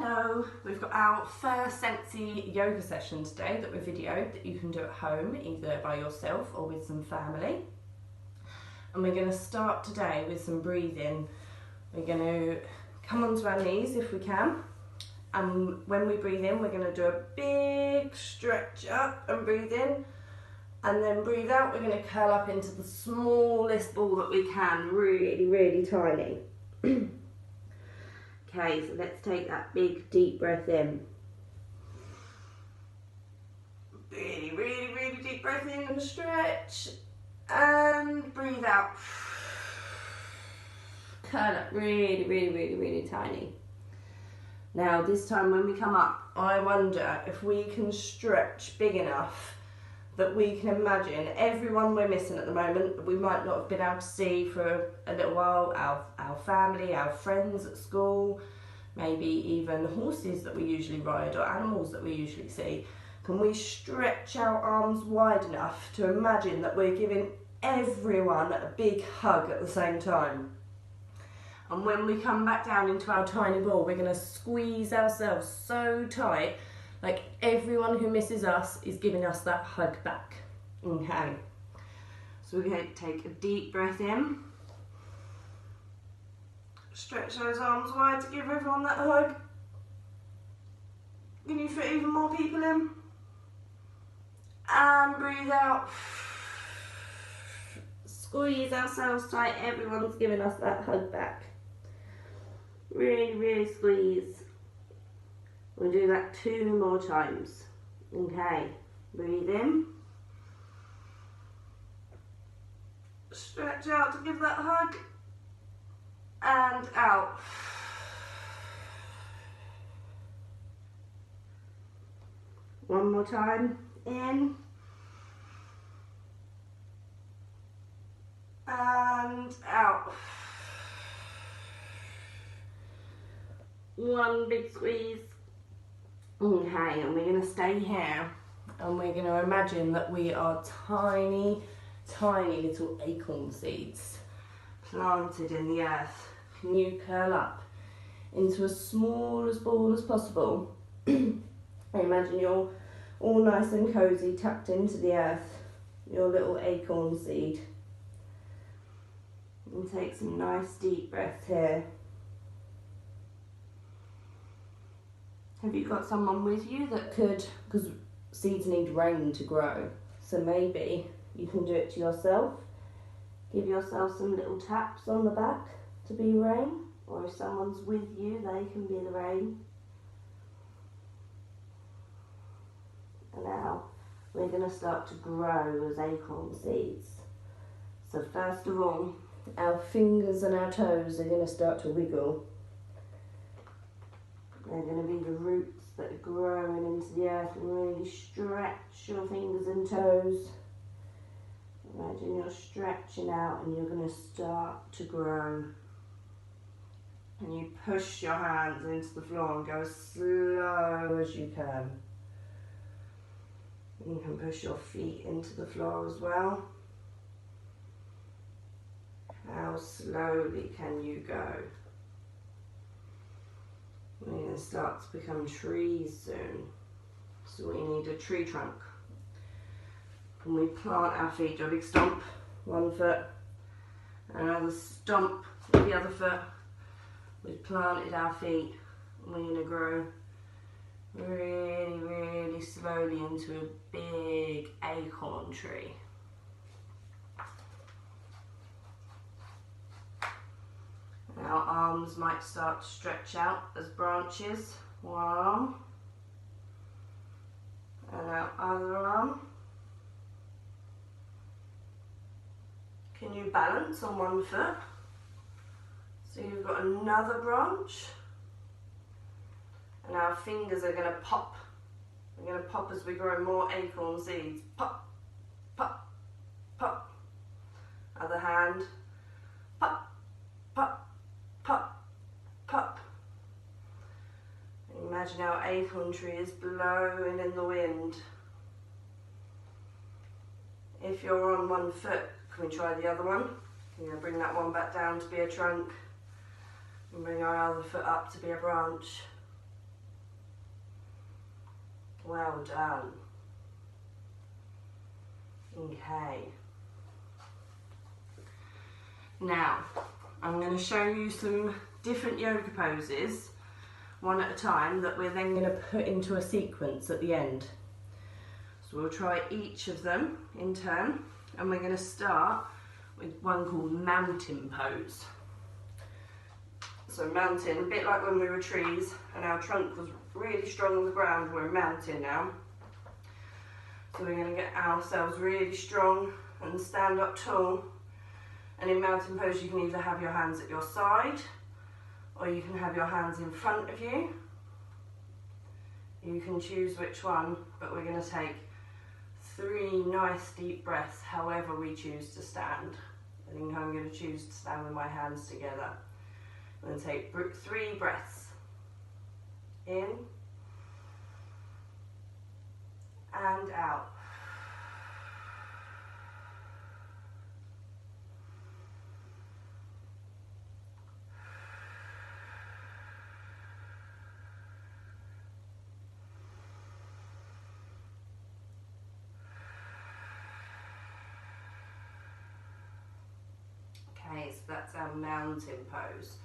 Hello, we've got our first Sensi yoga session today that we videoed that you can do at home, either by yourself or with some family. And we're going to start today with some breathing. We're going to come onto our knees if we can. And when we breathe in, we're going to do a big stretch up and breathe in. And then breathe out, we're going to curl up into the smallest ball that we can, really, really tiny. Okay, so let's take that big deep breath in. Really, really, really deep breath in and stretch. And breathe out. Curl up really, really, really, really tiny. Now this time when we come up, I wonder if we can stretch big enough that we can imagine everyone we're missing at the moment that we might not have been able to see for a little while, our family, our friends at school, maybe even horses that we usually ride or animals that we usually see. Can we stretch our arms wide enough to imagine that we're giving everyone a big hug at the same time? And when we come back down into our tiny ball, we're going to squeeze ourselves so tight, like everyone who misses us is giving us that hug back. Okay. So we're going to take a deep breath in. Stretch those arms wide to give everyone that hug. Can you fit even more people in? And breathe out. Squeeze ourselves tight. Everyone's giving us that hug back. Really, really squeeze. We'll do that 2 more times. Okay, breathe in. Stretch out to give that hug. And out. One more time. In. And out. One big squeeze. Okay, and we're going to stay here and we're going to imagine that we are tiny, tiny little acorn seeds planted in the earth. Can you curl up into as small a ball as possible? Imagine you're all nice and cozy, tucked into the earth, your little acorn seed. And take some nice deep breaths here. Have you got someone with you that could, because seeds need rain to grow, so maybe you can do it to yourself. Give yourself some little taps on the back to be rain, or if someone's with you, they can be the rain. And now we're going to start to grow as acorn seeds. So first of all, our fingers and our toes are going to start to wiggle. They're going to be the roots that are growing into the earth, and really stretch your fingers and toes. Imagine you're stretching out and you're going to start to grow. And you push your hands into the floor and go as slow as you can. And you can push your feet into the floor as well. How slowly can you go? We're going to start to become trees soon. So we need a tree trunk. And we plant our feet, do a big stomp, 1 foot, another stomp with the other foot. We've planted our feet, and we're going to grow really, really slowly into a big acorn tree. Our arms might start to stretch out as branches. One arm. And our other arm. Can you balance on 1 foot? So you've got another branch. And our fingers are going to pop. We're going to pop as we grow more acorn seeds. Pop, pop, pop. Other hand. Pop, pop, pop, pop. And imagine our acorn tree is blowing in the wind. If you're on 1 foot, can we try the other one? Can you bring that one back down to be a trunk? And bring our other foot up to be a branch. Well done. Okay. Now, I'm going to show you some different yoga poses, one at a time, that we're then going to put into a sequence at the end. So we'll try each of them in turn, and we're going to start with one called mountain pose. So mountain, a bit like when we were trees and our trunk was really strong on the ground, we're a mountain now. So we're going to get ourselves really strong and stand up tall. And in mountain pose you can either have your hands at your side or you can have your hands in front of you. You can choose which one, but we're going to take 3 nice deep breaths however we choose to stand. I think I'm going to choose to stand with my hands together. I'm going to take 3 breaths in and out. Okay, so that's our mountain pose.